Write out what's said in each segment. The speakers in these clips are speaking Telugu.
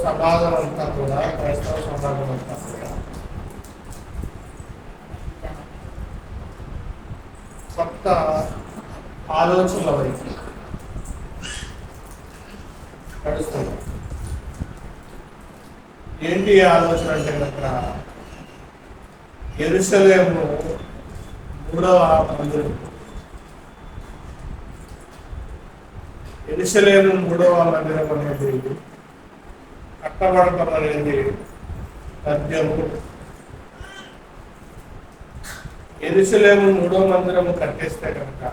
సమాజం అంతా కూడా, క్రైస్తవ సమాజం అంతా కూడా కొత్త ఆలోచనల వైపు నడుస్తుంది. ఏంటి ఆలోచన అంటే కనుక యెరూషలేము మూడవ మందిరం. యెరూషలేము మూడవ మందిరం అనేది కట్టబడటం అనేది సత్యము. యెరూషలేము మూడవ మందిరము కట్టేస్తే కనుక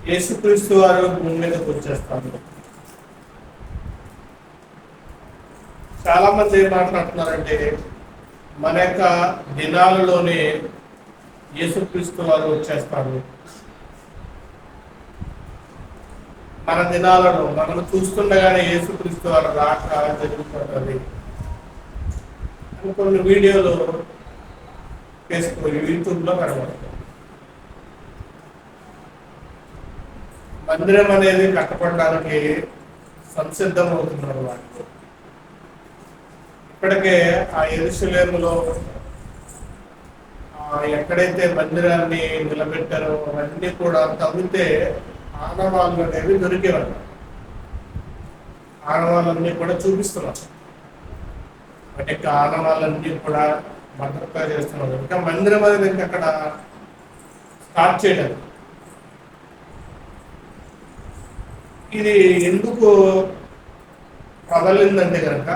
యేసుక్రీస్తు వారు భూమి మీదకి వచ్చేస్తారు. చాలా మంది ఏం మాట్లాడుతున్నారంటే మన యొక్క దినాలలోనే యేసుక్రీస్తు వారు వచ్చేస్తారు, మన దినాలను మనం చూస్తుండగానే యేసుక్రీస్తు వారు రాక జరుగుతుంటుంది అని కొన్ని వీడియోలు ఫేస్బుక్ యూట్యూబ్లో కనబడుతుంది. మందిరం అనేది కట్టబడడానికి సంసిద్ధం అవుతున్నారు వాళ్ళు. ఇప్పటికే ఆ యెరూషలేములో ఎక్కడైతే మందిరాన్ని నిలబెట్టారో అవన్నీ కూడా తవ్వితే ఆనవాళ్ళు అనేవి దొరికేవాళ్ళు. ఆనవాళ్ళన్నీ కూడా చూపిస్తున్నారు. వాటి యొక్క ఆనవాళ్ళన్నీ కూడా భద్రత చేస్తున్నారు. ఇంకా మందిరం అనేది ఇంకా అక్కడ స్టార్ట్ చేయలేదు. ఇది ఎందుకు ప్రబలిందంటే కనుక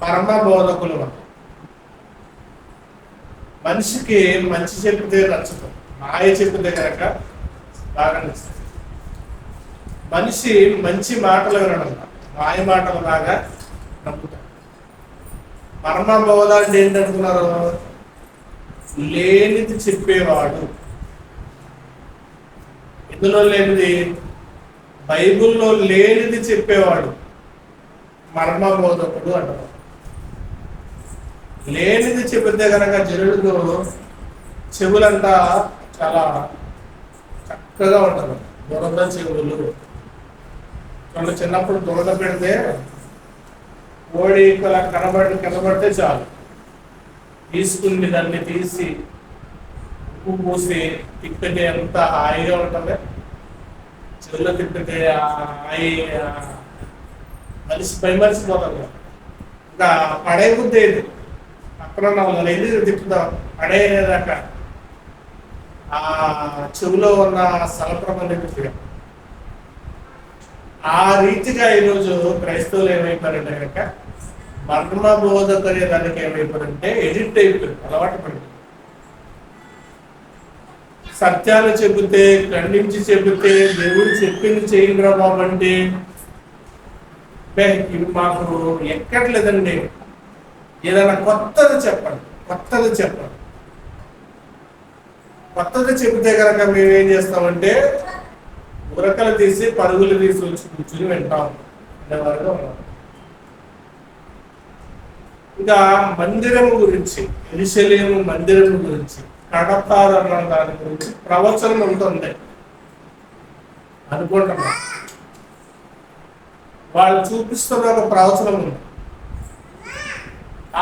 పరమ బోధకులు మనిషికి మంచి చెప్పితే నచ్చుతాం, మాయ చెప్పితే కనుక బాగా నచ్చుతుంది. మనిషి మంచి మాటలు వినడం, మాయ మాటలు బాగా నమ్ముతాం. పరమ బోధ అంటే ఏంటనుకున్నారు? లేనిది చెప్పేవాడు. ఇందులో లేనిది, బైబుల్లో లేనిది చెప్పేవాడు మర్మ బోధకుడు అంటారు. లేనిది చెబితే కనుక జనుడు చెవులంతా చాలా చక్కగా ఉంటుంది. దురద చెవులు వాళ్ళు చిన్నప్పుడు దురద పెడితే ఓడి కనబడితే చాలు, తీసుకుని దాన్ని తీసి ఉప్పు పూసి తిప్పితే ఎంత హాయిగా ఉంటుంది. చెవులో తిప్పితే హాయి మనిషి భయమరిసిపోతుంది. ఇంకా పడే బుద్ధి ఏది అక్కడ వాళ్ళని ఎందుకు తిప్పుతాం పడేదాకా ఆ చెవులో ఉన్న సలప్రం అనేది. ఆ రీతిగా ఈరోజు క్రైస్తవులు ఏమైపోయారంటే కనుక మర్మ బోధకు అనే దానికి ఏమైపోయారంటే ఎడిక్ట్ అయిపోయారు, అలవాటు పడిపోయారు. సత్యాలు చెబితే, ఖండించి చెబితే, దేవుడు చెప్పింది చేయండి రా బాబు అంటే ఇవి మాకు ఎక్కట్లేదండి. ఏదైనా కొత్తది చెప్పండి. కొత్తది చెబితే కనుక మేమేం చేస్తామంటే ఉరకలు తీసి పరుగులు తీసి వచ్చి కూర్చుని వింటాం అనేవారుగా ఉన్నాం. ఇంకా మందిరం గురించి, యెరూషలేము మందిరం గురించి, కడతారు అన్న దాని గురించి ప్రవచనం ఉంటుంది అనుకుంటున్నాం. వాళ్ళు చూపిస్తున్న ఒక ప్రవచనం ఉంది.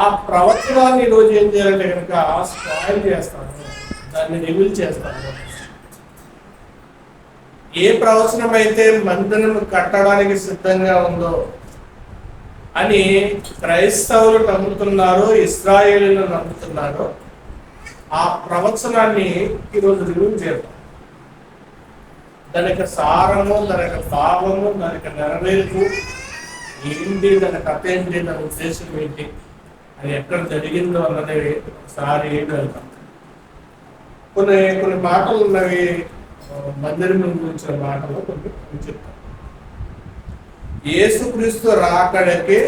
ఆ ప్రవచనాన్ని ఈరోజు ఏం చేయాలంటే కనుక స్పాయిల్ చేస్తాను, దాన్ని రివీల్ చేస్తాను. ఏ ప్రవచనం అయితే మందిరం కట్టడానికి సిద్ధంగా ఉందో అని క్రైస్తవులు నమ్ముతున్నారో, ఇశ్రాయేలీయులు నమ్ముతున్నారో, ఆ ప్రవచనాన్ని ఈరోజు రివీల్ చేద్దాం. దానికి సారము, దానికి భావము, దానికి నెరవేర్పు ఏంటి, దాని కథ ఏంటి, దాని ఉద్దేశం ఏంటి, అది ఎక్కడ జరిగిందో అన్నది ఒకసారి వెళ్తాం. కొన్ని మాటలు ఉన్నవి మందిరం గురించిన మాటలు కొన్ని చెప్తాం. యేసుక్రీస్తు రాకడకి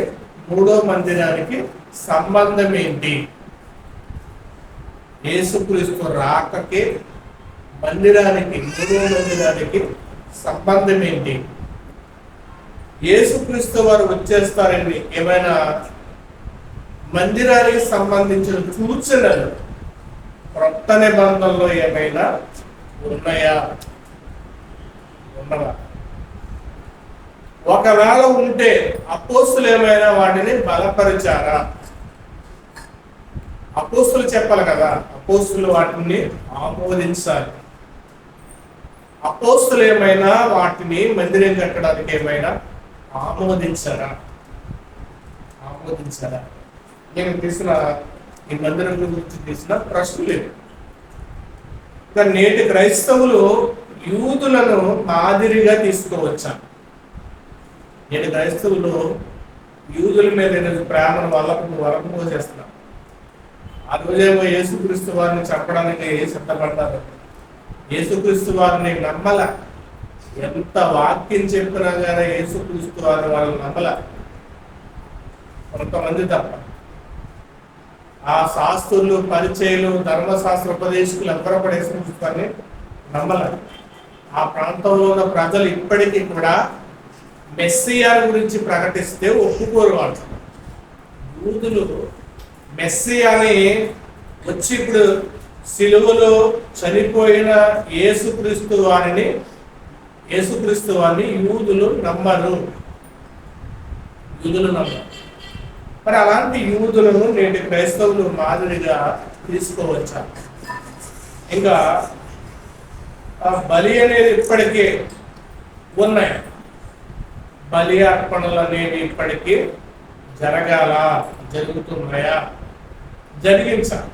మూడో మందిరానికి సంబంధం ఏంటి? యేసుక్రీస్తు రాకకి మందిరానికి, మూడో మందిరానికి సంబంధం ఏంటి? యేసుక్రీస్తు వారు వచ్చేస్తారని ఏమైనా మందిరానికి సంబంధించిన సూచనలు క్రొత్త నిబంధనలో ఏమైనా ఉన్నాయా? ఉన్నవా? ఒకవేళ ఉంటే అపోస్తులు ఏమైనా వాటిని బలపరిచారా? అపోస్తులు చెప్పాలి కదా, అపోస్తులు వాటిని ఆమోదించాలి. అపోస్తులు ఏమైనా వాటిని మందిరం కట్టడానికి ఏమైనా ఆమోదించారా? నేను తీసిన ఈ మందిరం గురించి తీసిన ప్రశ్నలు. ఇంకా నేటి క్రైస్తవులు యూదులను మాదిరిగా తీసుకోవచ్చా? నేటి క్రైస్తవులు యూదుల మీద ప్రేమను వలపు చేస్తున్నారు. ఆ రోజేమో యేసుక్రీస్తు వారిని చంపడానికి సిద్ధపడ్డారు. యేసుక్రీస్తు వారిని నమ్మల. ఎంత వాక్యం చెప్పినా కానీ యేసుక్రీస్తు వారిని వాళ్ళని నమ్మల, కొంతమంది తప్ప. ఆ శాస్త్రులు, పరిచయులు, ధర్మశాస్త్ర ఉపదేశకులు ఎవరో కూడా యేసుక్రీస్తు వారిని నమ్మల. ఆ ప్రాంతంలో ఉన్న ప్రజలు ఇప్పటికీ కూడా మెస్సియా గురించి ప్రకటిస్తే ఒప్పుకోరు. వాళ్ళు యూదులు మెస్సియాని వచ్చి ఇప్పుడు సిలువలో చనిపోయిన యేసుక్రీస్తు వారిని యూదులు నమ్మరు. మరి అలాంటి యూదులను నేటి క్రైస్తవులు మాదిరిగా తీసుకోవచ్చా? ఇంకా బలి అనేది ఇప్పటికీ ఉన్నాయి. బలి అర్పణలు అనేవి ఇప్పటికీ జరుగుతున్నాయా? జరిగించాలి.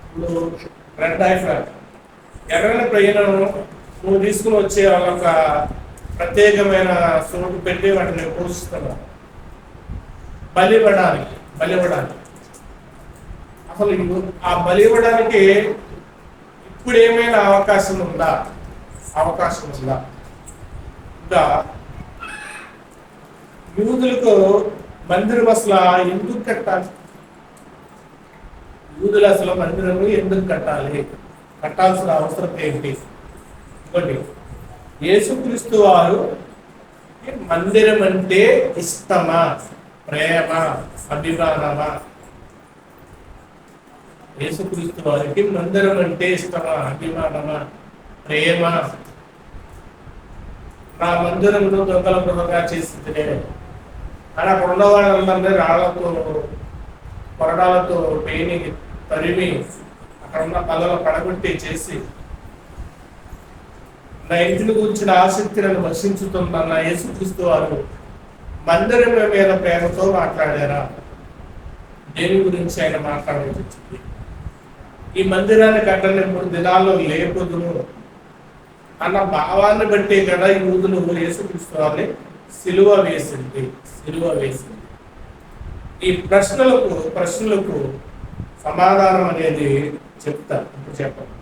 ఇప్పుడు రెడ్ ఐ ఫ్లాగ్ ఎర్రని ప్రయాణం నువ్వు తీసుకుని వచ్చే వాళ్ళొక ప్రత్యేకమైన చోటు పెట్టి వాటిని పోషిస్తున్నారు బలివ్వడానికి. అసలు ఆ బలివ్వడానికి ఇప్పుడు ఏమైనా అవకాశం ఉందా? ఇంకా యూదులకు మందిరం అసలు ఎందుకు కట్టాలి? యూదులు అసలు మందిరం ఎందుకు కట్టాలి? కట్టాల్సిన అవసరం ఏంటి? ఇంకోటి, యేసుక్రీస్తు వారు మందిరం అంటే ఇష్టమా, ప్రేమ, అభిమానమా? యేసుక్రీస్తు వారికి మందిరం అంటే ఇష్టమా, అభిమానమా, ప్రేమ? నా మందిరంలో దొంగల బృహగా చేసింది అని అక్కడ ఉన్న వాళ్ళందరినీ రాళ్లతో, కొరడాలతో పేని తరిమి అక్కడ ఉన్న కళ్ళలో పడగొట్టి చేసి నా ఇంటిని గురించిన ఆసక్తి నన్ను వర్షించుతున్న యేసుక్రీస్తు వారు మందిరం మీద ప్రేమతో మాట్లాడారా? దేని గురించి ఆయన మాట్లాడాల్సి వచ్చింది? ఈ మందిరాన్ని కట్టని 3 దినాల్లో లేపుదును అన్న భావాన్ని బట్టి కదా యూదులు యేసుక్రీస్తు వారిని సిలువ వేసింది. ఈ ప్రశ్నలకు సమాధానం అనేది చెప్పాలి.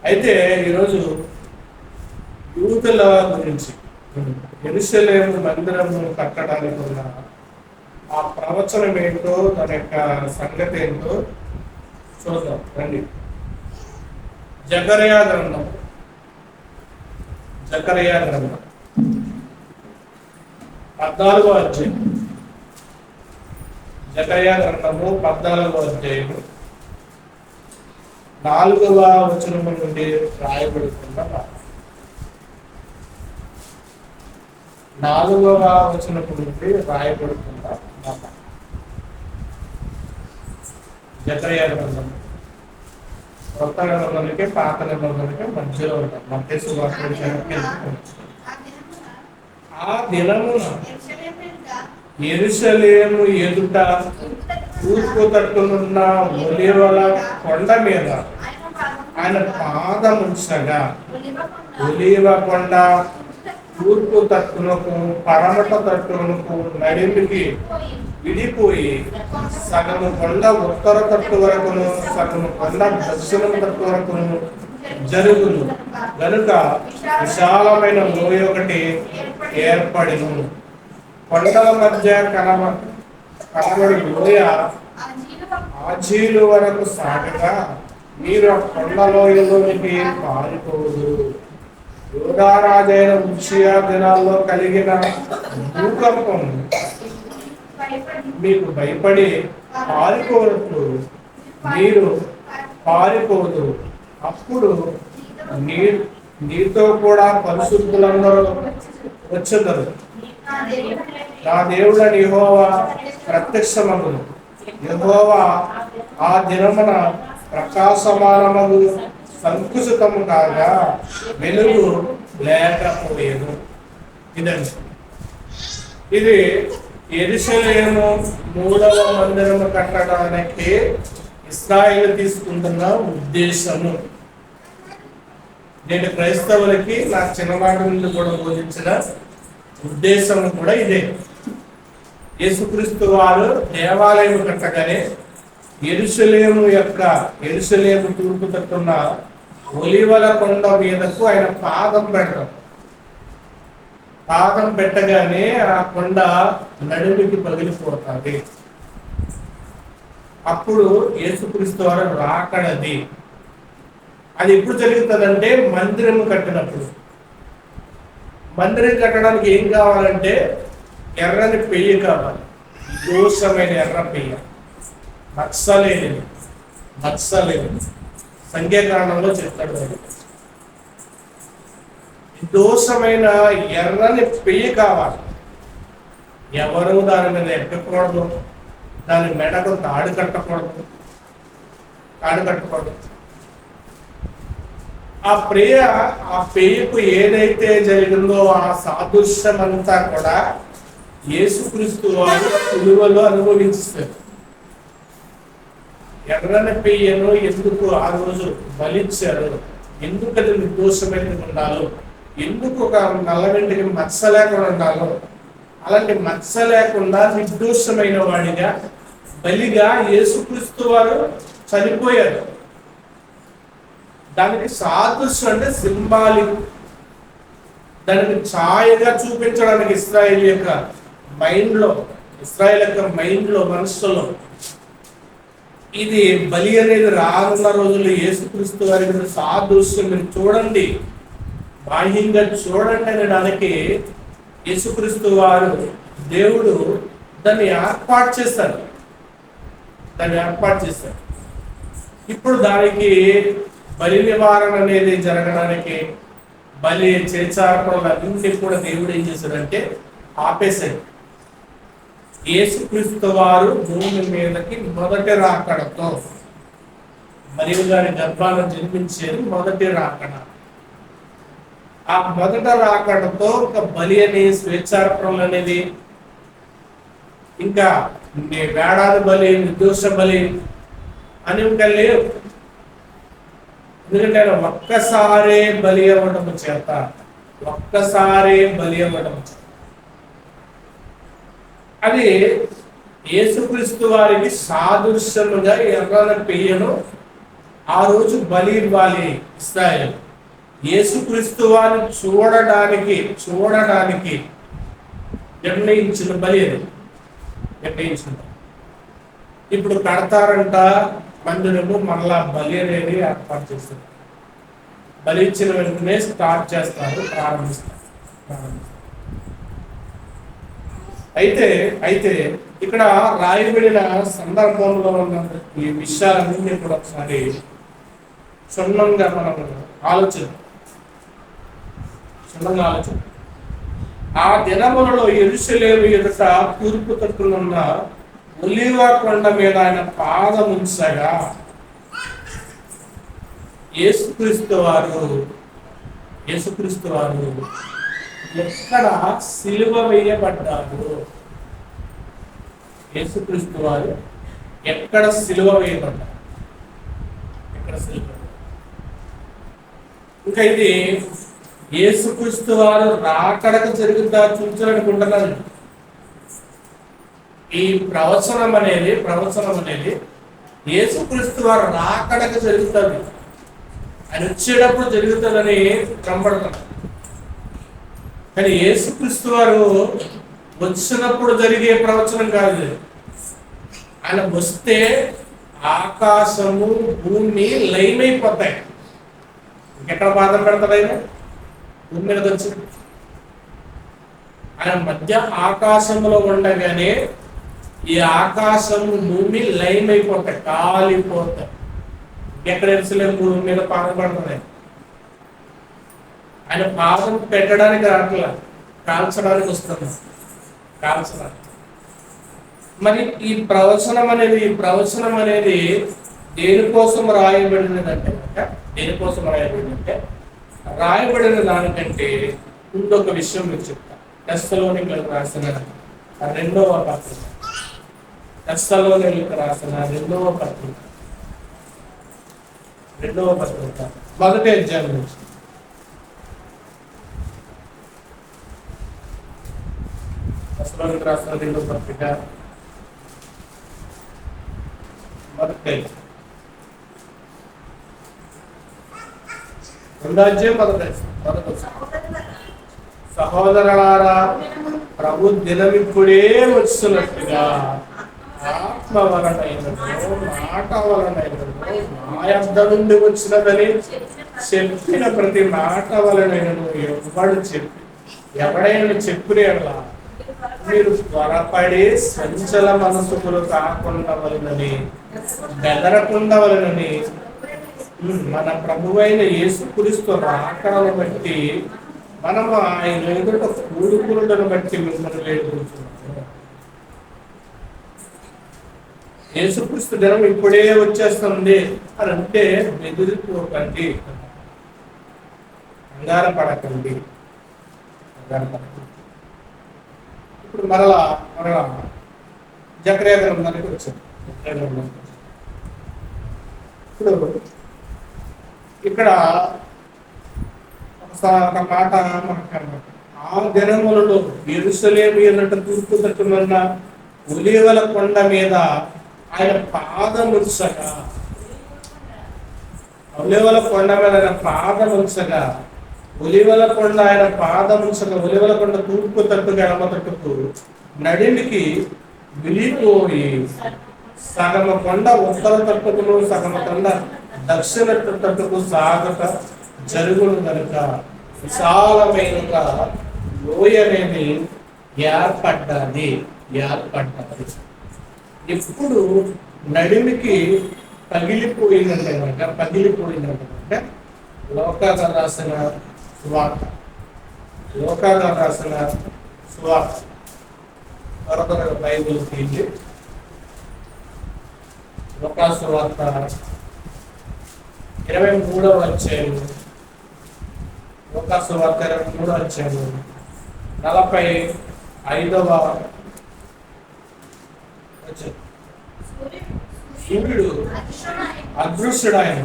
అయితే ఈరోజు యూదుల గురించి యెరూషలేము మందిరము కట్టడానికి ఉన్న ఆ ప్రవచనం ఏంటో, దాని యొక్క సంగతి ఏంటో చూద్దాం రండి. జకర్యా గ్రంథం 14వ అధ్యాయం. జకర్యా గ్రంథము 14వ అధ్యాయము 4వ వచనం నుండి రాయబడుతున్న 4వ వచనం నుండి రాయబడుతున్న మాట. జకర్యా గ్రంథం కొత్త నిబంధనకి పాత నిబంధనకి మధ్యలో ఉంటాం. మత్తయి సువార్త ఆ దినమున యెరూషలేము ఎదుట తూర్పు తట్టునున్న ఒలీవల కొండ మీద ఆయన పాదముంచగా, ఒలీవ కొండ తూర్పు తట్టునకు పడమట తట్టునకు నడిమికి విడిపోయి సగము కొండ ఉత్తర తట్టు వరకును, సగము కొండ దక్షిణ తట్టు వరకును జరుగును. గనుక విశాలమైన లోయ ఒకటి ఏర్పడిను. కొండల మధ్య కనబడి లోయ ఆజీలు వరకు సాగగా మీరు ఆ కొండ లోయలోనికి పారిపోదు. యూదా రాజైన ఉజ్జియా దినాల్లో కలిగిన భూకంపం మీకు భయపడి పారిపోవద్దు, మీరు పారిపోదు. అప్పుడు నీతో కూడా పరిశుద్ధులందరూ వచ్చున్నారు. నా దేవుడని యెహోవా ప్రత్యక్షమగును. యెహోవా ఆ దినమున ప్రకాశమానమగు సంకుచితము కాగా వెలుగు లేకపోయేను. ఇదండి, ఇది యెరూషలేము మూడవ మందిరము కట్టడానికి ఇశ్రాయేలు తీసుకుంటున్న ఉద్దేశము. నేను క్రైస్తవులకి నా చిన్ననాటి నుండి కూడా బోధించిన ఉద్దేశం కూడా ఇదే. యేసుక్రీస్తు వారు దేవాలయం కట్టగానే యెరూషలేము తూర్పు తట్టున్న ఒలీవల కొండ మీదకు ఆయన పాదం పెట్టగానే ఆ కొండ నడుమికి పగిలిపోతుంది. అప్పుడు యేసుక్రీస్తు వారు రాకడది. అది ఎప్పుడు జరుగుతుందంటే మందిరం కట్టినప్పుడు. మందిరం కట్టడానికి ఏం కావాలంటే ఎర్రని పెయ్యి కావాలి, దోషమైన ఎర్ర పెయ్య, మత్సలేనిది. సంఖ్యాకాండంలో చెప్తాడు. దోషమైన ఎర్రని పెయ్యి కావాలి. ఎవరు దాని మీద ఎక్కకూడదు, దాని మెడకు తాడు కట్టకూడదు. ఆ పేయకు ఏదైతే జరిగిందో ఆ సాదృశ్యం అంతా కూడా యేసుక్రీస్తు వారు సిలువలో అనుభవించారు. ఎర్రని పెయ్యను ఎందుకు ఆ రోజు బలిచ్చారు, ఎందుకు అది నిర్దోషమైన ఉండాలో, ఎందుకు ఒక నల్ల వెంటికి మత్స లేకుండా ఉండాలో, అలాంటి మత్స లేకుండా నిర్దోషమైన వాడిగా బలిగా యేసుక్రీస్తు వారు చనిపోయారు. దానికి సాదృశ్యం అంటే సింబాలిక్, దానికి ఛాయగా చూపించడానికి ఇశ్రాయేల్ యొక్క మైండ్లో మనస్సులో ఇది బలి అనేది రానున్న రోజుల్లో యేసుక్రీస్తు వారి సాదృశ్యం మీరు చూడండి, బాహ్యంగా చూడండి అనడానికి యేసుక్రీస్తు వారు దేవుడు దాన్ని ఏర్పాటు చేశారు. ఇప్పుడు దానికి బలి నివారణ అనేది జరగడానికి బలి చేర్చార్పణలు అన్నింటినీ కూడా దేవుడు ఏం చేశాడంటే ఆపేశాడు. యేసుక్రీస్తు వారు భూమి మీదకి మొదటి రాకడతో, మరియు గారి గర్భాలను జన్మించేది మొదటి రాకడ. ఆ మొదట రాకడతో ఒక బలి అనే స్వేచ్ఛార్పణలు అనేది, ఇంకా వేడాది బలి, నిర్దోష బలి అని ఇంకా లేవు. ఎందుకంటే ఆయన ఒక్కసారే బలి అవ్వడం చేత అది యేసుక్రీస్తు వారికి సాదృశ్యముగా ఎర్రని పెయ్యను ఆ రోజు బలి ఇవ్వాలి ఇశ్రాయేలు. యేసుక్రీస్తు వారిని చూడడానికి నిర్ణయించిన బలి అది. ఇప్పుడు కడతారంట మందిరము, మళ్ళా బలి అనేది ఏర్పాటు చేస్తారు. బలి ఇచ్చిన వెంటనే స్టార్ట్ చేస్తారు, ప్రారంభిస్తారు. అయితే ఇక్కడ రాయబడిన సందర్భంలో ఉన్న ఈ విషయాలన్నీ కూడా ఒకసారి క్షుణ్ణంగా మనం ఆలోచన. ఆ దినములలో యెరూషలేము ఎదుట తూర్పు తట్టునున్న ఒలీవ కొండ మీద ఆయన పాదముంచగా యేసుక్రీస్తు వారు ఎక్కడ సిలువ వేయబడ్డారు? యేసుక్రీస్తు వారు ఎక్కడ సిలువ వేయబడ్డారు? ఇంకా ఇది యేసుక్రీస్తు వారు రాకడకు జరుగుతా చూచాలనుకుంటున్నాను. ఈ ప్రవచనం అనేది యేసుక్రీస్తు వారు రాకడకు జరుగుతుంది, ఆయన వచ్చేటప్పుడు జరుగుతుందని కనబడుతున్నారు. కానీ యేసుక్రీస్తు వారు వచ్చినప్పుడు జరిగే ప్రవచనం కాదు. ఆయన వస్తే ఆకాశము భూమి లైన్ అయిపోతాయి. ఇంకెక్కడ బాధ పెడతాడు ఆయన? భూమి మీద వచ్చి ఆయన మధ్య ఆకాశంలో ఉండగానే ఈ ఆకాశము భూమి లైన్ అయిపోతాయి, కాలిపోతాయి. ఎక్కడ ఎరుసలేం భూమి మీద పాదపడుతున్నాయి. ఆయన పాదం పెట్టడానికి రావట్లా, కాల్చడానికి వస్తున్నాం, కాల్చడానికి. మరి ఈ ప్రవచనం అనేది దేనికోసం రాయబడినదంటే దేనికోసం రాయబడిందంటే రాయబడిన దానికంటే ఇంకొక విషయం మీకు చెప్తా. తెస్సలోనికీయులకు రాసిన రెండవ పత్రిక, తెస్సలోనికీయులకు రాసిన రెండవ పత్రిక మొదటి అధ్యాయం నుంచి. తెస్సలోనికీయులకు రాసిన రెండవ పత్రిక మొదటి రెండో అధ్యాయం మొదటి సహోదరులారా, ప్రభు దినమిప్పుడే వస్తున్నట్టుగా ఆత్మ వలనైనను మాట వలనైనను నా యొద్ద నుండి వచ్చినదని చెప్పిన ప్రతి మాట వలనైనను ఎవడైనా చెప్పిన మీరు త్వరపడి సంచల మనసుకులు కాకుండా వలనని బెదరకుండా వలనని మన ప్రభువైన యేసుక్రీస్తు రాకడను బట్టి మనము ఆయన ఎదుట కూడుకులను బట్టి మిమ్మల్ని వేడుకుంటున్నాము. యేసుక్రీస్తు దినం ఇప్పుడే వచ్చేస్తుంది అని అంటే బెదిరిపోకండి, కంగారపడకండి. ఇప్పుడు మరలా జకర్యా గ్రంథానికి వచ్చాం. ఇప్పుడు ఇక్కడ ఒక మాట మనకు, ఆ దినములలో యెరూషలేము ఎదుట తూర్పు తట్టునున్న ఒలీవల కొండ మీద ఆయన పాదముంచగా, ఒలీవల కొండ మీద ఆయన పాదముంచగా, ఒలీవల కొండ ఆయన పాదముంచగా, ఒలీవల కొండ తూర్పు తట్టుకు ఎడమ తట్టుకు నడిమికి విడిపోయి సగమ కొండ ఉత్తర తట్టుకును సగమ కొండ దక్షిణ తట్టుకు సాగక జరుగును కనుక విశాలమైన లోయ అనేది ఏర్పడ్డది. ఎప్పుడు నడిమికి పగిలిపోయిందంటే లోకాగా రాసిన సువార్త త్వరగా బైబిల్ తీయండి. లోకా సువార్త 23వ అధ్యాయం, లోకా సువార్త 23వ అధ్యాయం 45వ వచనం. సూర్యుడు అదృశ్యుడాయన,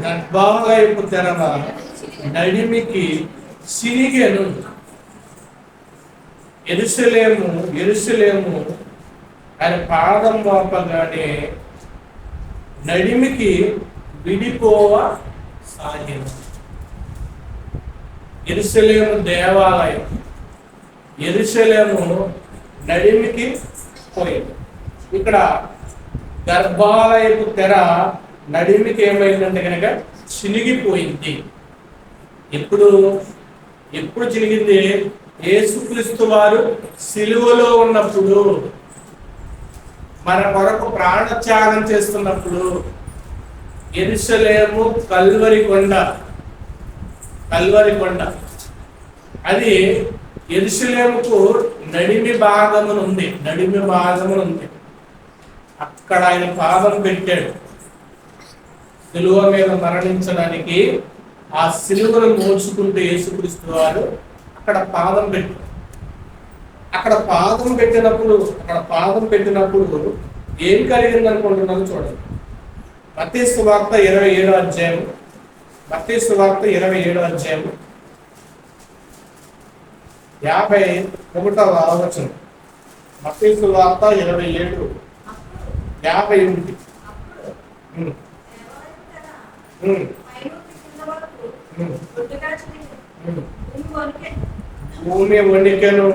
గర్భాలయపు తెరల నడిమికి సిరిగెను. యెరూషలేము ఆయన పాదం మోపగానే నడిమికి విడిపోవ సాగిన. యెరూషలేము దేవాలయం, యెరూషలేము నడిమికి పోయింది. ఇక్కడ గర్భాలయపు తెర నడిమికి ఏమైందంటే కనుక చినిగిపోయింది. ఎప్పుడు చినిగింది? యేసుక్రీస్తు వారు సిలువలో ఉన్నప్పుడు, మన కొరకు ప్రాణత్యాగం చేస్తున్నప్పుడు యెరూషలేము కల్వరి కొండ అది యెరూషలేముకు నడిమి భాగమున ఉంది. అక్కడ ఆయన పాదం పెట్టాడు. సిలువ మీద మరణించడానికి ఆ సిలువను మోసుకుంటూ యేసుక్రీస్తు వారు అక్కడ పాదం పెట్టినప్పుడు ఏం కలిగింది అనుకుంటున్నాను చూడండి. మత్తయి సువార్త 27వ అధ్యాయం, 51వ వచనం. మత్తయి సువార్త 27:51. భూమి వణికెను,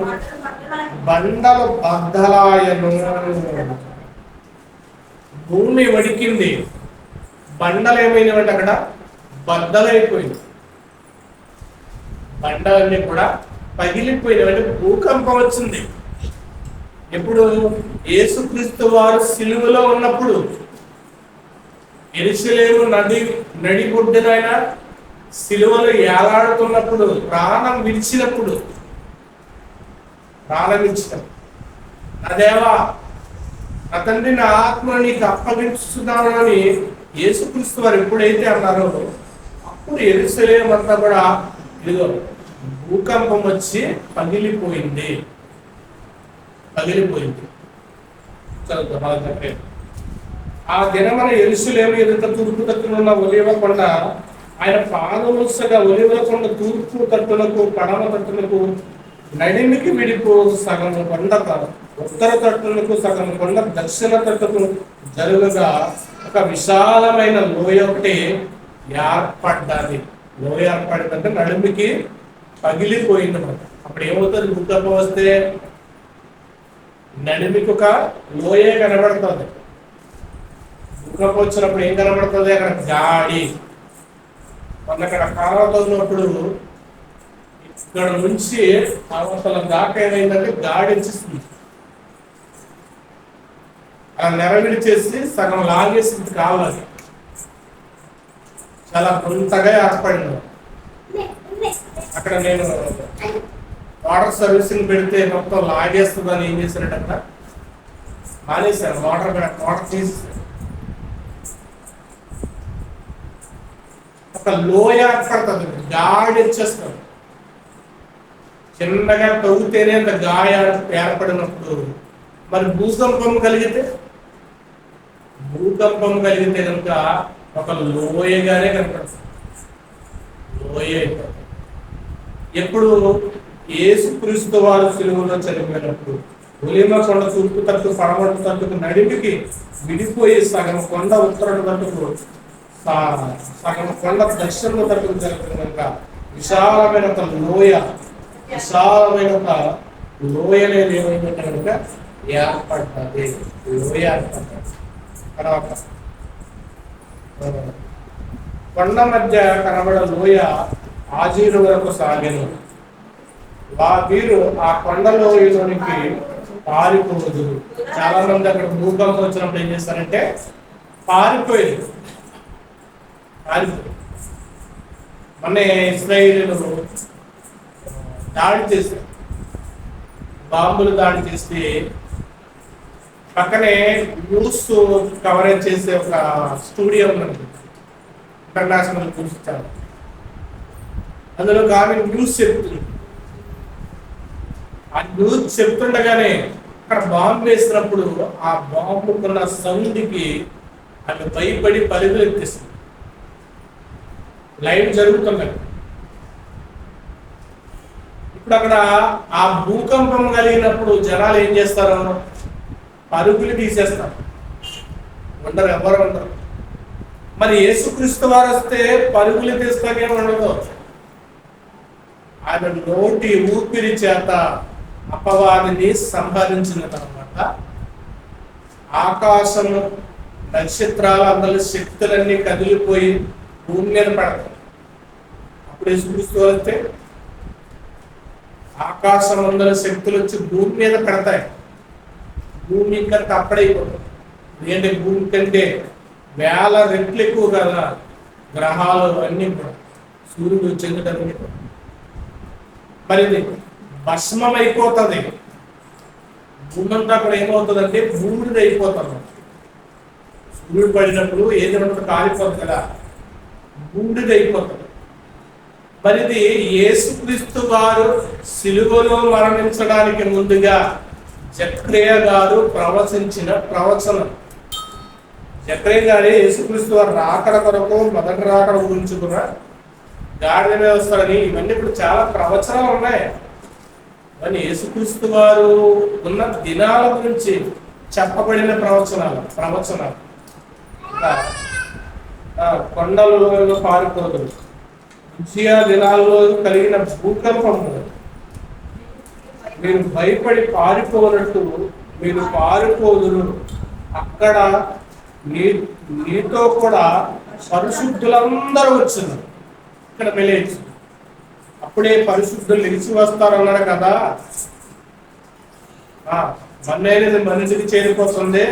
బండలు బద్దలాయను. భూమి వణికింది, బండలు ఏమైనాయంటే అక్కడ బద్దలైపోయింది. బండలన్నీ కూడా పగిలిపోయినాయంటే భూకంపం వచ్చింది. ఎప్పుడు? యేసుక్రీస్తు వారు సిలువలో ఉన్నప్పుడు. యెరూషలేము నడిబొడ్డునైనా సిలువలో ఏలాడుతున్నప్పుడు ప్రాణం విడిచినప్పుడు నా దేవా, నా తండ్రి, నా ఆత్మ నీకు అప్పగించుతున్నాను అని యేసుక్రీస్తు వారు ఎప్పుడైతే అన్నారో అప్పుడు యెరూషలేము అంతా కూడా ఇదిగో భూకంపం వచ్చి పగిలిపోయింది. ఆ దినమన యెరూషలేము ఎదుట తూర్పు తట్టున ఉన్న ఒలీవ కొండ ఆయన పాదముసగా ఒలీవ కొండ తూర్పు తట్టునకు పడమ తట్టునకు నడిమికి విడిపో సగం కొండ ఉత్తర తట్టునకు సగం కొండ దక్షిణ తట్టుకు జరుగుగా ఒక విశాలమైన లోయ ఒకటి ఏర్పడ్డది. లోయ ఏర్పడిందంటే నడుమికి పగిలిపోయింది అన్నమాట. అప్పుడు ఏమవుతుంది? భూకంపం వస్తే నడిమికి ఒక లోయే కనబడుతుంది. భూకంపం వచ్చినప్పుడు ఏం కనబడుతుంది? అక్కడ గాడి. మొన్న అక్కడ కాలంలో ఉన్నప్పుడు ఇక్కడ నుంచి అవతల దాకా ఏమైందంటే గాడి ఇచ్చేస్తుంది. అలా నెరవిడి చేసి సగం లాగేసింది కావాలి. చాలా కొంతగా ఏర్పడింది. అక్కడ నేను వాటర్ సర్వీసింగ్ పెడితే మొత్తం లాగేస్తుందని ఏం చేశారంట, మానేశారు. వాటర్ తీసేసారు. ఒక లోయ ఏర్పడుతుంది, గాడి వచ్చేస్తుంది. చిన్నగా తవ్వుతేనే అంత గాయ ఏర్పడినప్పుడు మరి భూకంపం కలిగితే కనుక ఒక లోయగానే కనపడుతుంది. లోయ ఎప్పుడు? యేసుక్రీస్తు వారు సిలువలో చనిపోయినప్పుడు ఒలీవ కొండ తూర్పు తట్టు పడమట తట్టుకు నడిమికి విడిపోయి సగం కొండ ఉత్తర తట్టుకు సగం కొండ దక్షిణ తట్టుకు జరుగుతుంది కనుక విశాలమైన ఒక లోయలేదు ఏమైందంటే కనుక ఏర్పడ్డది. లోయ ఏర్పడ్డది. తర్వాత కొండ మధ్య కనబడ లోయ ఆజీరు వరకు సాగెను. వీరు ఆ కొండలోయలోనికి పారిపోదు. చాలా మంది అక్కడ భూకంపం వచ్చినప్పుడు ఏం చేస్తారంటే పారిపోయేది. మొన్న ఇశ్రాయేలీయులు దాడి చేశారు, బాంబులు దాడి చేస్తే పక్కనే న్యూస్ కవరేజ్ చేసే ఒక స్టూడియో ఉన్నది, ఇంటర్నేషనల్ న్యూస్ ఛానల్. అందులో ఆమె న్యూస్ చెప్తుంది. ఆ న్యూస్ చెప్తుండగానే అక్కడ బాంబు వేసినప్పుడు ఆ బాంబుకున్న సౌండ్కి ఆమె భయపడి పరుగులు ఎత్తేస్తుంది. లైవ్ జరుగుతున్నది. ఇప్పుడు అక్కడ ఆ భూకంపం కలిగినప్పుడు జనాలు ఏం చేస్తారు? పరుగులు తీసేస్తారు, ఎవరు ఉండరు. మరి యేసుక్రీస్తు వారు వస్తే పరుగులు తీస్తాకే ఉండదు. ఆయన నోటి ఊపిరి చేత అపవాదిని సంహరించిన తర్వాత ఆకాశము, నక్షత్రాలు, అందరి శక్తులన్నీ కదిలిపోయి భూమి మీద పడతాయి. అప్పుడు యేసుక్రీస్తు వస్తే ఆకాశం అందరి శక్తులు వచ్చి భూమి మీద పడతాయి. భూమి ఇంకా తప్పడైపోతుంది. ఎందుకంటే భూమి కంటే 1000 రెట్లు ఎక్కువ కదా గ్రహాలు అన్నీ కూడా, సూర్యుడు చెందడానికి. మరి భస్మం అయిపోతుంది. భూమి అంతా కూడా ఏమవుతుందంటే బూడిద అయిపోతుంది. సూర్యుడు పడినప్పుడు ఏదైనా కాలిపోతుంది కదా, బూడిద అయిపోతుంది. మరి ఇది యేసుక్రీస్తు వారు సిలువలో మరణించడానికి ముందుగా జక్రియా గారు ప్రవచించిన ప్రవచనం. జక్రియా గారి యేసుక్రీస్తు వారు రాకడ కొరకు, మొదటి రాకడ గురించి కూడా, గాడిద మీద వస్తాడని, ఇవన్నీ ఇప్పుడు చాలా ప్రవచనాలు ఉన్నాయి. కానీ యేసుక్రీస్తు వారు ఉన్న దినాల గురించి చెప్పబడిన ప్రవచనాలు. కొండలలో పారిపోదు, విజయ దినాల్లో కలిగిన భూకంపము, మీరు భయపడి పారిపోనట్టు మీరు పారిపోదురు. అక్కడ నీతో కూడా పరిశుద్ధులందరూ వచ్చినారు. ఇక్కడ మెలేజ్ అప్పుడే పరిశుద్ధులు నిలిచి వస్తారన్నారు కదా. మన్నైనది మనిషికి చేరిపోతుంది.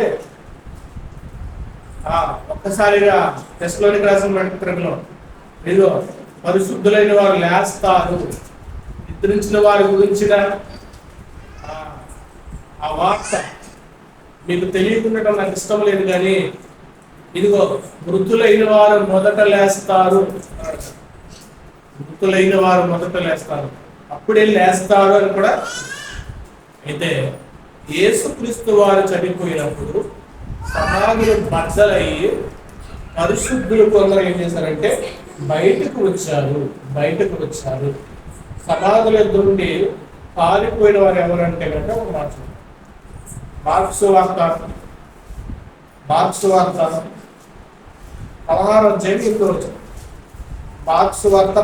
ఒక్కసారిగా టెస్ట్లోనికి రాసిన పత్రికలో ఇదిగో పరిశుద్ధులైన వారు లేస్తారు. నిద్రించిన వారి గురించిన ఆ వార్త మీకు తెలియకుండా నాకు ఇష్టం లేదు, కానీ ఇదిగో మృతులైన వారు మొదట లేస్తారు. మృతులైన వారు మొదట లేస్తారు, అప్పుడే లేస్తారు అని కూడా. అయితే యేసుక్రీస్తు వారు చనిపోయినప్పుడు సమాధులు బద్దలయ్యి పరిశుద్ధులు కొందరు ఏం చేశారంటే బయటకు వచ్చారు. సమాధుల నుండి పారిపోయిన వారు ఎవరంటే కనుక ఒక మాట, మార్క్సు వార్త 16 మార్క్సు వార్త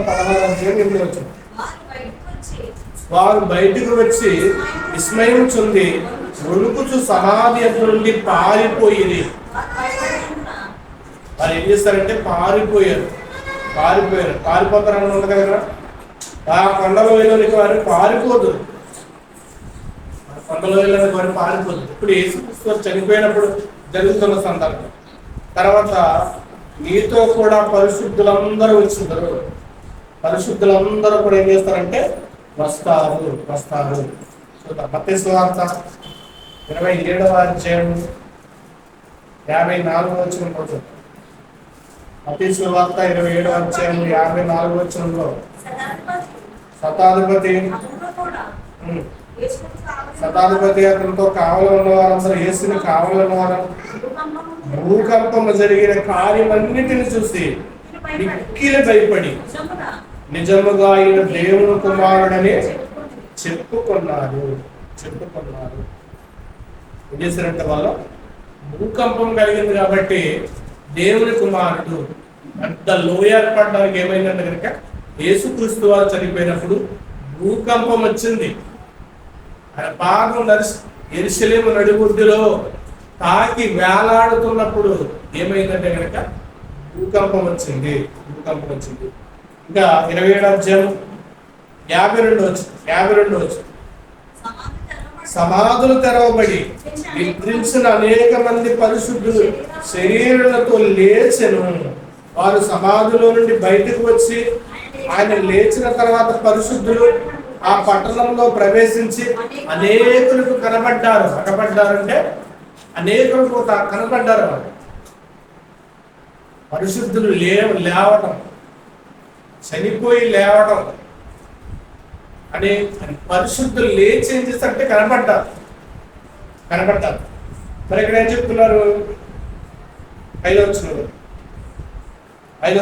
16 వారు బయటకు వచ్చి విస్మయం చెంది వణుకుచు సమాధి నుండి పారిపోయి. వారు ఏం చేస్తారంటే పారిపోతారని ఉంది కదా. ఆ కొండలో వెళ్ళడానికి వారు పారిపోదు. ఇప్పుడు యేసుక్రీస్తు చనిపోయినప్పుడు జరుగుతున్న సందర్భం. తర్వాత మీతో కూడా పరిశుద్ధులందరూ వచ్చిందరు. పరిశుద్ధులందరూ కూడా ఏం చేస్తారంటే వస్తారు. మత్తయి సువార్త 27వ అధ్యాయం 54వ వచనం కోసం. మత్తయి సువార్త 27వ అధ్యాయం 54వ వచనంలో శతాధిపతి అతనితో కావలి ఉన్న వారందరూ యేసుని కావలి ఉన్న వారు భూకంపము జరిగిన కార్యమన్నిటిని చూసి మిక్కిలి భయపడి నిజముగా ఆయన దేవుని కుమారుడని చెప్పుకున్నారు. ఏం చేశారంటే వాళ్ళు భూకంపం కలిగింది కాబట్టి దేవుని కుమారుడు అంత లోయ ఏర్పడడానికి ఏమైందంటే కనుక యేసుక్రీస్తు వారు చనిపోయినప్పుడు భూకంపం వచ్చింది. ఆయన పాదం యెరూషలేము నడిబొడ్డులో తాకి వేలాడుతున్నప్పుడు ఏమైందంటే కనుక భూకంపం వచ్చింది. ఇంకా 27వ అధ్యాయం 52 వచ్చి సమాధులు తెరవబడి నిద్రించిన అనేక మంది పరిశుద్ధులు శరీరాలతో లేచెను. వారు సమాధిలో నుండి బయటకు వచ్చి ఆయన లేచిన తర్వాత పరిశుద్ధులు ఆ పట్టణంలో ప్రవేశించి అనేకులకు కనబడ్డారు. అంటే అనేకులకు కనబడ్డారు. వాళ్ళు పరిశుద్ధులు లేవటం, చనిపోయి లేవటం అని పరిశుద్ధులు లేచి ఏం చేస్తారంటే కనబడ్డారు. మరి ఇక్కడ ఏం చెప్తున్నారు? 5వ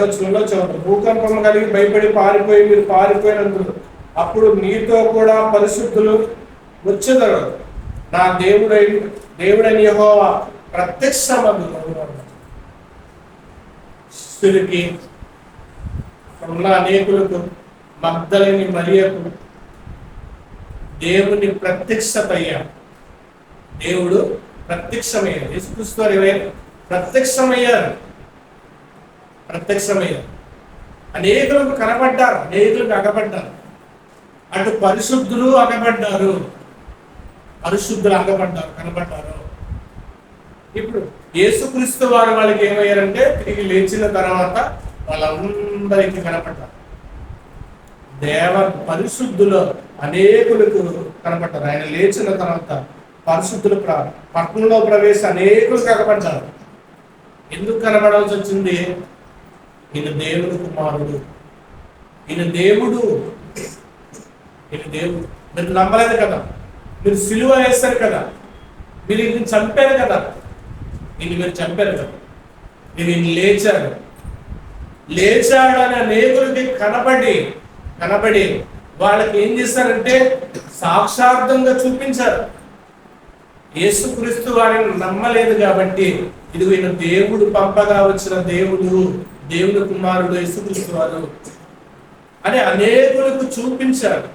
వచనంలో చూడండి. భూకంపం కలిగి భయపడి మీరు పారిపోయినందుకు అప్పుడు మీతో కూడా పరిశుద్ధులు వచ్చేదారు. నా దేవుడని యెహోవా ప్రత్యక్షమగును. శిష్యులకి ఉన్న అనేకులకు మగ్దలేని మరియకు దేవుని ప్రత్యక్షమయ్యాడు. దేవుడు ప్రత్యక్షమయ్యాడు. యేసుక్రీస్తు వారు ప్రత్యక్షమయ్యారు. అనేకులకు కనబడ్డారు, అనేకులకు అగపడ్డారు. అటు పరిశుద్ధులు కనబడ్డారు. ఇప్పుడు యేసుక్రీస్తు వారు వాళ్ళకి ఏమయ్యారంటే తిరిగి లేచిన తర్వాత వాళ్ళందరికీ కనపడ్డారు. పరిశుద్ధులు అనేకులకు కనపడ్డారు. ఆయన లేచిన తర్వాత పరిశుద్ధులు పట్టణంలో ప్రవేశం అనేకులు కనపడ్డారు. ఎందుకు కనబడాల్సి వచ్చింది? ఈయన దేవుడు కుమారుడు, ఈయన దేవుడు. మీరు నమ్మలేదు కదా, మీరు సిలువ వేస్తారు కదా, మీరు ఈయన చంపారు కదా, మీరు చంపారు కదా, మీరు ఈయన లేచాడు అని అనేకులకి కనబడి వాళ్ళకి ఏం చేశారంటే సాక్షార్థంగా చూపించారు. యేసుక్రీస్తు వారిని నమ్మలేదు కాబట్టి ఇది ఈయన దేవుడు పంపగా వచ్చిన దేవుని కుమారుడు యేసుక్రీస్తు వారు అని అనేకులకు చూపించారు.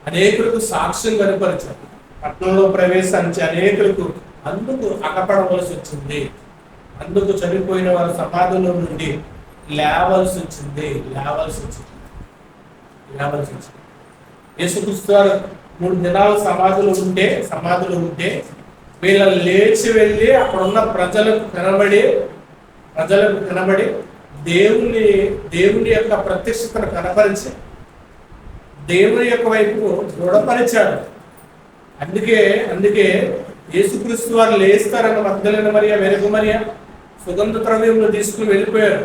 అనేకులకు సాక్ష్యం కనపరిచారు. పట్టణంలో ప్రవేశించి అనేకులకు అందుకు అగపడవలసి వచ్చింది. అందుకు చనిపోయిన వారు సమాధిలో నుండి లేవలసి వచ్చింది. యేసుక్రీస్తు వారు 3 దినాలు సమాధిలో ఉంటే వీళ్ళని లేచి వెళ్ళి అక్కడ ఉన్న ప్రజలకు కనబడి దేవుని దేవుని యొక్క ప్రత్యక్షతను కనపరిచి దేవుని యొక్క వైపు దృఢపరిచాడు. అందుకే అందుకే యేసుక్రీస్తు వారు లేస్తారన్న మగ్దలేన మరియ, వెలుగు మరియ సుగంధ ద్రవ్యములు తీసుకుని వెళ్ళిపోయారు.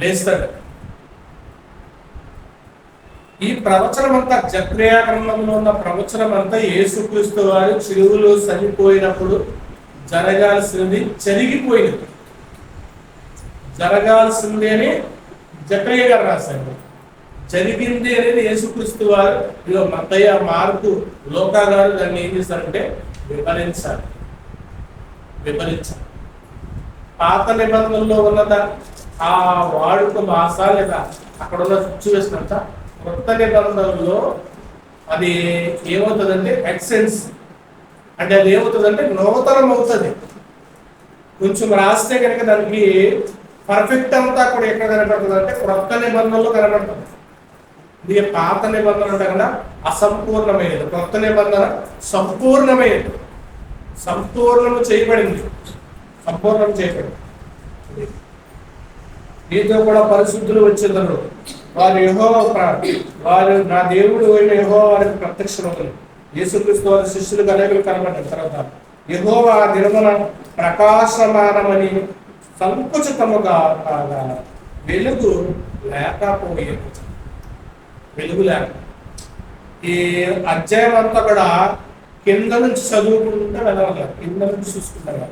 లేస్తాడు. ఈ ప్రవచనం అంతా, జకర్యా గ్రంథంలో ఉన్న ప్రవచనం అంతా యేసుక్రీస్తు వారు సిలువలో చనిపోయినప్పుడు జరగాల్సింది జరిగిపోయింది. జరగాల్సింది అని జకర్యా గారు రాశారు. జరిగింది అనేది యేసుక్రీస్తు వారు మత్తయి, మార్కు, లూకా గారు దాన్ని ఏం చేశారంటే వివరించారు. పాత నిబంధనలో ఉన్నదా ఆ వాడుక భాష లేదా అక్కడ ఉన్న సిచ్యువేషన్ అంతా కొత్త నిబంధనలో అది ఏమవుతుందంటే ఎక్సెన్స్, అంటే అది ఏమవుతుందంటే నూతనం అవుతుంది. కొంచెం రాస్తే కనుక దానికి పర్ఫెక్ట్ అంతా కూడా ఎక్కడ కనపడుతుంది అంటే కొత్త నిబంధనలో కనపడుతుంది. ఇది పాత నిబంధన అంటే కదా అసంపూర్ణమైనది, కొత్త నిబంధన సంపూర్ణమైనది, సంపూర్ణము చేయబడింది. నీతో కూడా పరిశుద్ధులు వచ్చేదరు, వారు నా దేవుడు అయిన యెహోవా వారికి ప్రత్యక్షమవుతుంది. యేసుక్రీస్తు వారి శిష్యులకు అనేకులు కనబడ్డారు. తర్వాత యెహోవా నిర్మల ప్రకాశమానమని సంకుచితముగా వెలుగు లేకపోయేది. వెలుగు లేక ఈ అధ్యాయం అంతా కూడా కింద నుంచి చదువుకుంటే వెళ్ళాలి, కింద నుంచి చూసుకుంటారు.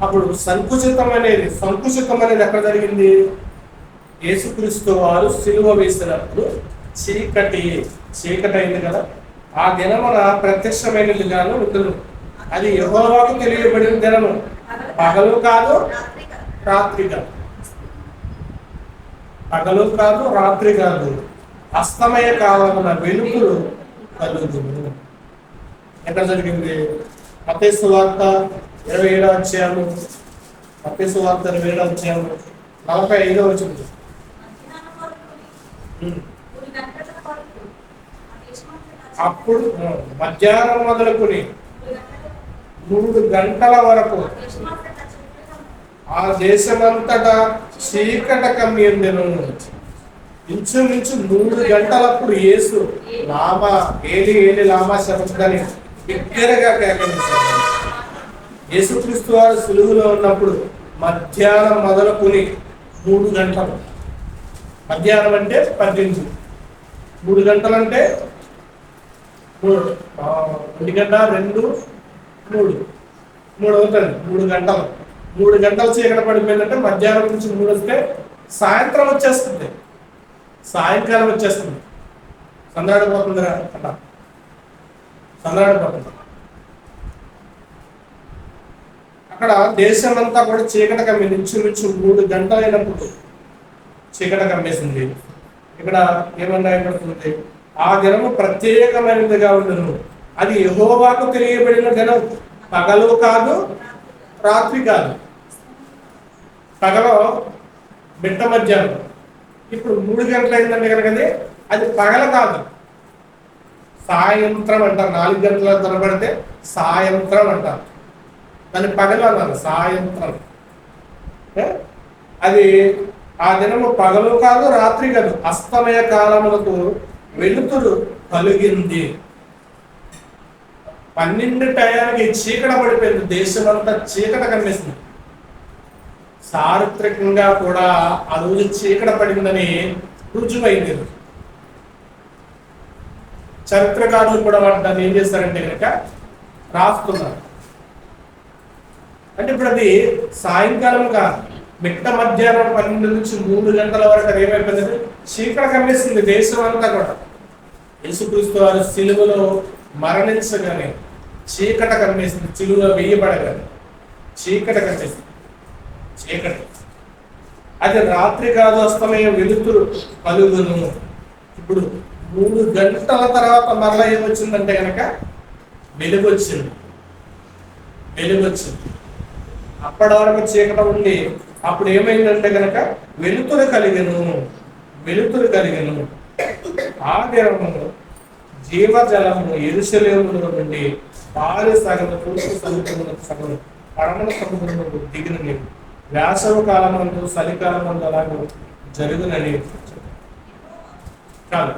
అప్పుడు సంకుచితం అనేది ఎక్కడ జరిగింది? యేసుక్రీస్తు వారు సిలువ వేసినప్పుడు చీకటి అయింది కదా. ఆ దినమున ప్రత్యక్షమైనది గాను ఉండదు. అది యెహోవాకు తెలియబడిన దినము, పగలు కాదు రాత్రి కాదు. పగలు కాదు రాత్రి కాదు, అస్తమయ కాలమున వెలుగులు కలుగును. ఎక్కడ జరిగింది? మత్తయి సువార్త 27వ అధ్యాయము, మత్తయి సువార్త 27వ అధ్యాయము 45వ వచనం. అప్పుడు మధ్యాహ్నం మొదలుకొని 3 గంటల వరకు ఆ దేశమంతటా చీకట కమ్మిందెను. ఇంచుమించు 3 గంటలప్పుడు యేసు ఏలి ఏలి లామా శబక్తని బిగ్గరగా కేకలించాడు. యేసుక్రీస్తు వారు సిలువలో ఉన్నప్పుడు మధ్యాహ్నం మొదలుకొని 3 గంటలు. మధ్యాహ్నం అంటే 18, 3 గంటలు అంటే 1 గంట 2 3 అవుతుంది. 3 గంటలు. 3 గంటలు చీకట పడిపోయిందంటే మధ్యాహ్నం నుంచి 3 వస్తే సాయంత్రం వచ్చేస్తుంది, సాయంకాలం వచ్చేస్తుంది. సందడిపోతుంది అట్లా, సందడిపోతుంది. అక్కడ దేశం అంతా కూడా చీకట కమ్మింది. ఇంచుమించు 3 గంటలైనప్పుడు చీకట కమ్మేసింది. ఇక్కడ ఏమన్నా ఏర్పడుతుంది? ఆ దినము ప్రత్యేకమైనదిగా ఉండను, అది యెహోవాకు తెలియబడిన దినం, పగలు కాదు రాత్రి కాదు. పగలో మిట్ట మధ్యాహ్నం. ఇప్పుడు 3 గంటలు అయిందంటే కనుక అది పగల కాదు, సాయంత్రం అంటారు. 4 గంటల తరబడితే సాయంత్రం అంటారు, దాన్ని పగలు అన్నారు, సాయంత్రం. అది ఆ దినము పగలు కాదు రాత్రి కాదు, అస్తమయ కాలములకు వెలుతురు కలిగింది. 12 టయానికి చీకట పడిపోయింది, దేశం అంతా చీకట కమ్మేసింది. చారిత్రకంగా కూడా ఆ రోజు చీకట పడిందని రుజువైంది. చరిత్రకారులు కూడా దాన్ని ఏం చేస్తారంటే కనుక రాస్తున్నారు. అంటే ఇప్పుడు అది సాయంకాలం కాదు, మిట్ట మధ్యాహ్నం 12 నుంచి 3 గంటల వరకు అది ఏమైపోయింది? చీకట కమ్మేసింది దేశం అంతా కూడా. యేసుక్రీస్తు వారు సిలువలో మరణించగానే చీకట కమ్మేసింది, సిలువ వేయబడగానే చీకట కమ్మేసింది. చీకటి అది రాత్రి కాదు, అస్తమయ వెలుతురు కలుగును. ఇప్పుడు 3 గంటల తర్వాత మరలా ఏమొచ్చిందంటే కనుక వెలుగు వచ్చింది. అప్పటి వరకు చీకట ఉండి అప్పుడు ఏమైందంటే కనుక వెలుతురు కలిగెను. ఆ దినము జీవజలము యెరూషలేములో నుండి పారి సగము తూర్పు సముద్రమునకు సగము పడమల సముద్రము దిగినని, వేసవి కాలమందు చలికాలమందు అలాగే జరుగునని కాదు.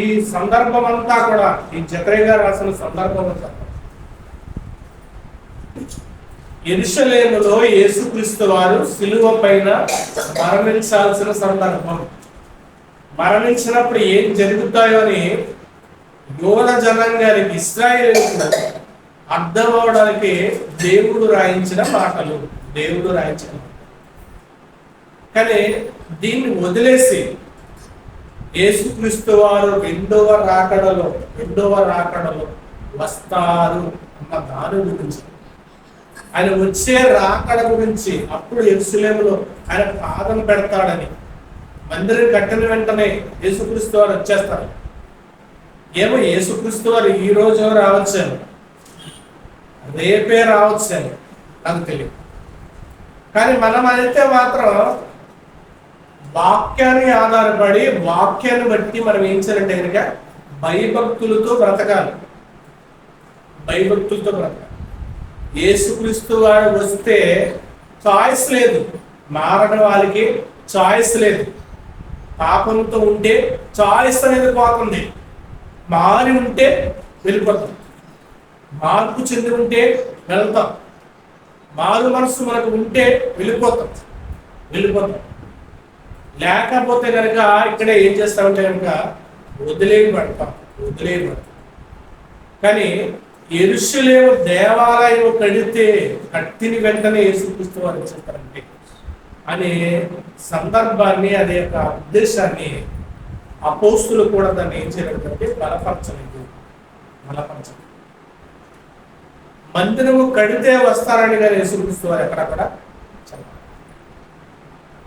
ఈ సందర్భం అంతా కూడా ఈ జకరియా గారు రాసిన సందర్భం అంతా యెరూషలేములో యేసుక్రీస్తు వారు సిలువ పైన మరణించాల్సిన సందర్భం. మరణించినప్పుడు ఏం జరుగుతాయో అని యోధ జనాంగానికి, ఇశ్రాయేలుకు అర్థం అవడానికి దేవుడు రాయించిన మాటలు. కానీ దీన్ని వదిలేసి యేసుక్రీస్తు వారు రెండవ రాకడలో వస్తారు అన్న దాని గురించి, ఆయన వచ్చే రాకడ గురించి, అప్పుడు యెరూషలేములో ఆయన పాదం పెడతాడని, మందిరం కట్టిన వెంటనే యేసుక్రీస్తు వారు వచ్చేస్తారు. ఏమో యేసుక్రీస్తు వారు ఈ రోజు రావచ్చాను, రేపే రావచ్చాను, నాకు తెలియదు. కానీ మనం అయితే మాత్రం వాక్యాన్ని ఆధారపడి, వాక్యాన్ని బట్టి మనం ఏం చేయాలంటే కనుక భయభక్తులతో బ్రతకాలి. యేసుక్రీస్తు వారు వస్తే చాయిస్ లేదు, మారడం వాళ్ళకి చాయిస్ లేదు. పాపంతో ఉంటే చాయిస్ అనేది పోతుంది, మారి ఉంటే వెళ్ళిపోతాం, మార్పు చెంది ఉంటే వెళ్తాం, మారు మనసు మనకు ఉంటే వెళ్ళిపోతాం. లేకపోతే కనుక ఇక్కడ ఏం చేస్తామంటే కనుక వదిలేయబడతాం. కానీ యెరూషలేము దేవాలయం కట్టిన వెంటనే యేసుక్రీస్తు వారు చెప్తారంటే అనే సందర్భాన్ని, అదే యొక్క ఉద్దేశాన్ని అపోస్తులు కూడా దాన్ని ఏం చేయలేదంటే బలపరచలేదు. మందిరము కడితే వస్తారని కానీ యేసుక్రీస్తు వారు ఎక్కడక్కడ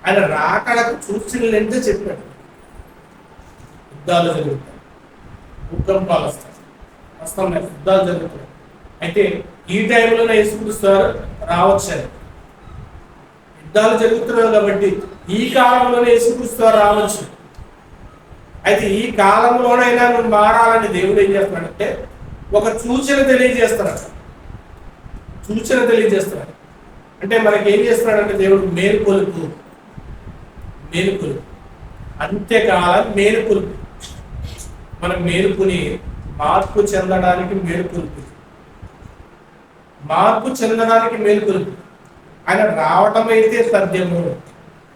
ఆయన రాకడకు సూచనలంటే చెప్పాడు. యుద్ధాలు జరుగుతాయి, భూకంపాలు వస్తాయి, యుద్ధాలు జరుగుతాయి. అయితే ఈ టైంలోనే యేసుక్రీస్తు వారు రావచ్చని, యుద్ధాలు జరుగుతున్నాయి కాబట్టి ఈ కాలంలోనే యేసుక్రీస్తు వారు రావచ్చు. అయితే ఈ కాలంలోనైనా నువ్వు మారాలని దేవుడు ఏం చేస్తున్నాడంటే ఒక సూచన తెలియజేస్తున్నాడు. అంటే మనకి ఏం చేస్తున్నాడంటే దేవుడు మేలుకొలుపు, అంత్యకాలం మేలుకొలుపు. మనం మేలుకుని మార్పు చెందడానికి మేలుకొలుపు. ఆయన రావటం అయితే సత్యము,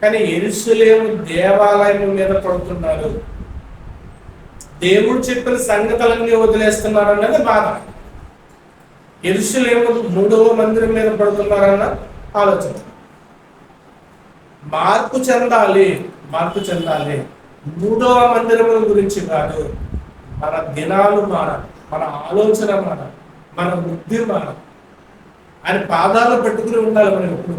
కానీ యెరూషలేము దేవాలయం మీద పడుతున్నారు, దేవుడు చెప్పిన సంగతులన్నీ వదిలేస్తున్నారు అన్నది బాధ. యెరూషలేము మూడవ మందిరం మీద పడుతున్నారన్న ఆలోచన. మార్పు చెందాలి. మూడవ మందిరం గురించి కాదు, మన దినాలు మారాలి, మన ఆలోచన మారాలి, మన బుద్ధి మారాలి. ఆయన పాదాలు పట్టుకుని ఉండాలి. మనం ఎప్పుడు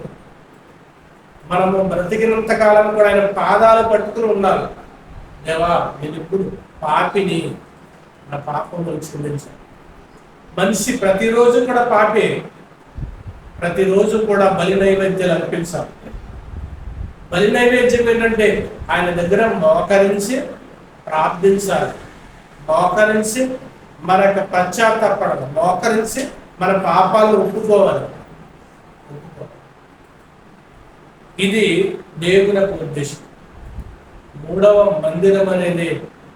మనము బ్రతికినంత కాలం కూడా ఆయన పాదాలు పట్టుకుని ఉండాలి. దేవా, నేను ఇప్పుడు పాపిని, నా పాపములు క్షమించాలి. మనిషి ప్రతిరోజు కూడా పాపే, ప్రతిరోజు కూడా బలి నైవేద్యాలు అర్పించాలి. బలి నైవేద్యం ఏంటంటే ఆయన దగ్గర మోకరించి ప్రార్థించాలి, మోకరించి మన యొక్క పశ్చాత్తాపడాలి, మోకరించి మన పాపాలను ఒప్పుకోవాలి. ఇది దేవుని ఉద్దేశం. మూడవ మందిరం అనేది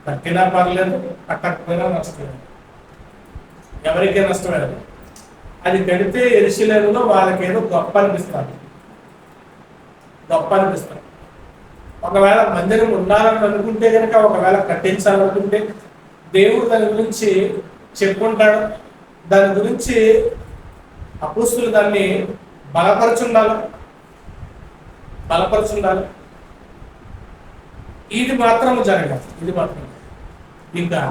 కట్టినా పర్లేదు, కట్టకపోయినా నష్టమే, ఎవరికీ నష్టమే. అది కడితే యెరూషలేములో వాళ్ళకేదో గొప్ప అనిపిస్తారు. ఒకవేళ మందిరం ఉండాలని అనుకుంటే కనుక, ఒకవేళ కట్టించాలనుకుంటే దేవుడు దాని గురించి చెప్పుకుంటాడు. దాని గురించి అపోస్తులు దాన్ని బలపరచుండాలి. ఇది మాత్రం జరగదు. ఇంకా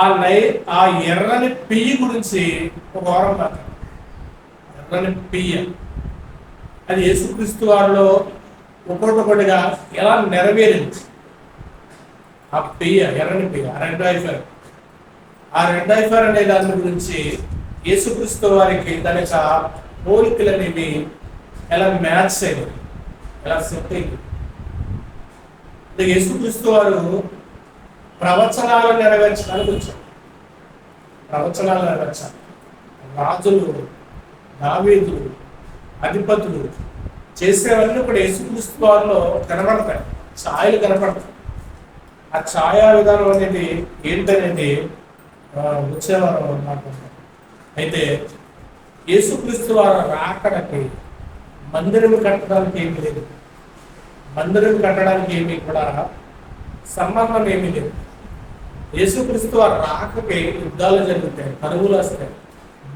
ఆ ఎర్రని పెయ్యి గురించి ఒక వారం మాత్రం. ఎర్రని పెయ్య అది యేసుక్రీస్తు వారిలో ఒక్కొక్కటిగా ఎలా నెరవేరింది. ఆ పెయ్య, ఎర్రని పెయ్య, ఆ రెడ్ ఐఫర్ అనే దాని గురించి యేసుక్రీస్తు వారికి దాని యొక్క పోలికలు అనేవి ఎలా మ్యాచ్ అయ్యింది, ఎలా సెట్ అయింది. యేసుక్రీస్తు వారు ప్రవచనాలు నెరవేర్చడానికి వచ్చారు. రాజులు దావీదులు, అధిపతులు చేసేవన్నీ కూడా యేసుక్రీస్తు వారిలో కనబడతాయి, ఛాయలు కనబడతాయి. ఆ ఛాయా విధానం అనేది ఏంటనేది వచ్చేవారు మాట్లాడతారు. అయితే యేసుక్రీస్తు వారు రాకడకి మందిరం కట్టడానికి ఏమీ లేదు, మందిరం కట్టడానికి ఏమీ కూడా సంబంధం ఏమీ లేదు. యేసుక్రీస్తు వారు రాకకి యుద్ధాలు జరుగుతాయి, కరువులు వస్తాయి,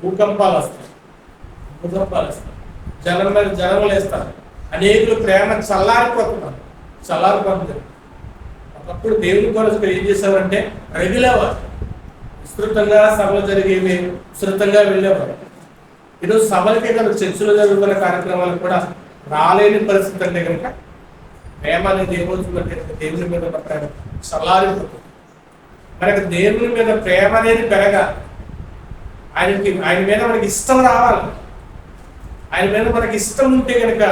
భూకంపాలు వస్తాయి, జనం మీద జనములు వేస్తారు, అనేకులు ప్రేమ చల్లారిపోతుంది. ఒకప్పుడు దేవుని కొరకు ఏం చేసేవారంటే రగిలేవారు, విస్తృతంగా సభలు జరిగేవి, విస్తృతంగా వెళ్ళేవారు. ఈరోజు సభలకే కనుక చర్చలు జరుగుతున్న కార్యక్రమాలు కూడా రాలేని పరిస్థితి అంటే కనుక ప్రేమ అనేది ఏమవుతుందంటే దేవుని మీద ఉన్న ప్రేమ చల్లారిపోతుంది. మనకి దేవుని మీద ప్రేమ అనేది పెరగాలి, ఆయన మీద మనకి ఇష్టం రావాలి. ఆయన మీద మనకి ఇష్టం ఉంటే కనుక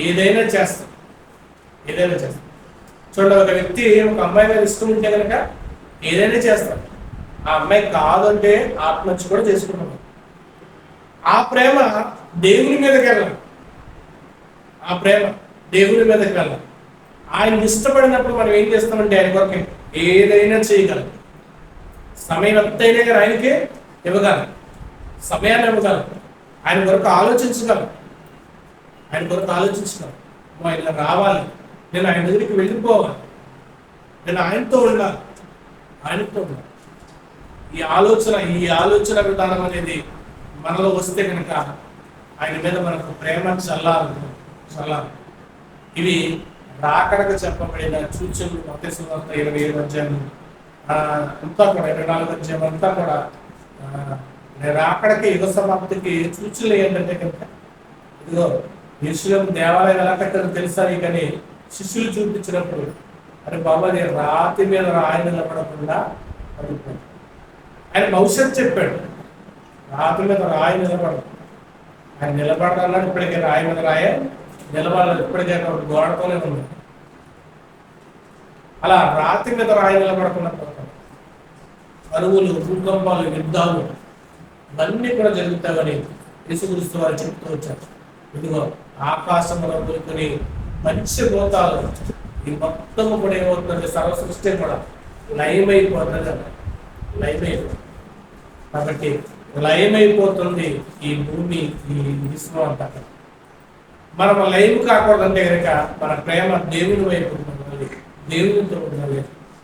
ఏదైనా చేస్తాం. చూడండి, ఒక వ్యక్తి ఒక అమ్మాయి మీద ఇష్టం ఉంటే కనుక ఏదైనా చేస్తాడు. ఆ అమ్మాయి కాదంటే ఆత్మహత్య కూడా చేసుకుంటున్నాం. ఆ ప్రేమ దేవుని మీదకి వెళ్ళాలి, ఆయన ఇష్టపడినప్పుడు మనం ఏం చేస్తామంటే ఆయన కొరకు ఏదైనా చేయగలం. సమయం ఎంతైనా కానీ ఆయనకే ఇవ్వగలం, సమయాన్ని ఇవ్వగలం, ఆయన కొరకు ఆలోచించగలం. ఆయన రావాలి, నేను ఆయన దగ్గరికి వెళ్ళిపోవాలి, నేను ఆయనతో ఉండాలి. ఈ ఆలోచన విధానం అనేది మనలో వస్తే కనుక ఆయన మీద మనకు ప్రేమ చల్లాలి. ఇవి రాకడకు చెప్పబడిన సూచనలు. మత్తయి సువార్త 27వ అధ్యాయం అంతా కూడా 24వ అధ్యాయం అంతా కూడా రాకడకి యుగ సమాప్తికి సూచనలు ఏంటంటే కనుక ఇదిగో యెరూషలేము దేవాలయం ఎలా కట్టారో తెలుసా కానీ శిష్యులు చూపించినప్పుడు అరే బాబా నేను రాతి మీద రాయి నిలబడకుండా పడిపోయాను. ఆయన భవిష్యత్తు చెప్పాడు, రాతి మీద రాయి నిలబడదు. ఆయన నిలబడాలన్నాడు, ఇప్పటికే రాయి మీద రాయే నిలబడాలి, ఇప్పటికే గోడతోనే ఉంది. అలా రాతి మీద రాయి నిలబడకుండా కరువులు, భూకంపాలు, యుద్ధాలు ఇవన్నీ కూడా జరుగుతాయని యేసుక్రీస్తు వారు చెప్తూ వచ్చారు. ఇదిగో ఆకాశంలో దొరుకుని మంచి భూతాలు ఈ మొత్తము కూడా ఏమవుతుంది, సర్వ సృష్టి కూడా లయమైపోతుంది. కాబట్టి లయమైపోతుంది ఈ భూమి, ఈ విశ్వం అంతా. మనం లయం కాకూడదంటే కనుక మన ప్రేమ దేవుని వైపు ఉండాలి, దేవునితో ఉండాలి.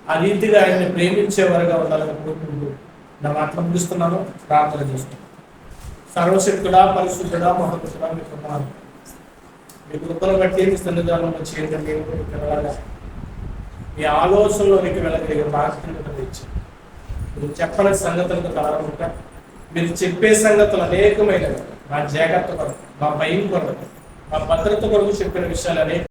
ఆ రీతిగా ఆయన్ని ప్రేమించేవారుగా ఉండాలని కోరుకుంటూ నా మాటలు ముగిస్తున్నాను, ప్రార్థన చేస్తున్నాను. సర్వశక్తుడా, పరిశుద్ధుడా, మహోన్నతుడా మీకు ఉన్నాను. మీ కృపను బట్టి మీ సన్నిధానంలో చేయండి. మీ ఆలోచనలోనికి వెళ్ళగలిగే బాధ్యతను ఇచ్చారు. మీరు చెప్పని సంగతులకు కారణంగా మీరు చెప్పే సంగతులు అనేకమైనవి. మా జాగ్రత్త కొరకు, మా భయం కొరకు, మా భద్రత కొరకు చెప్పిన విషయాలు అనేక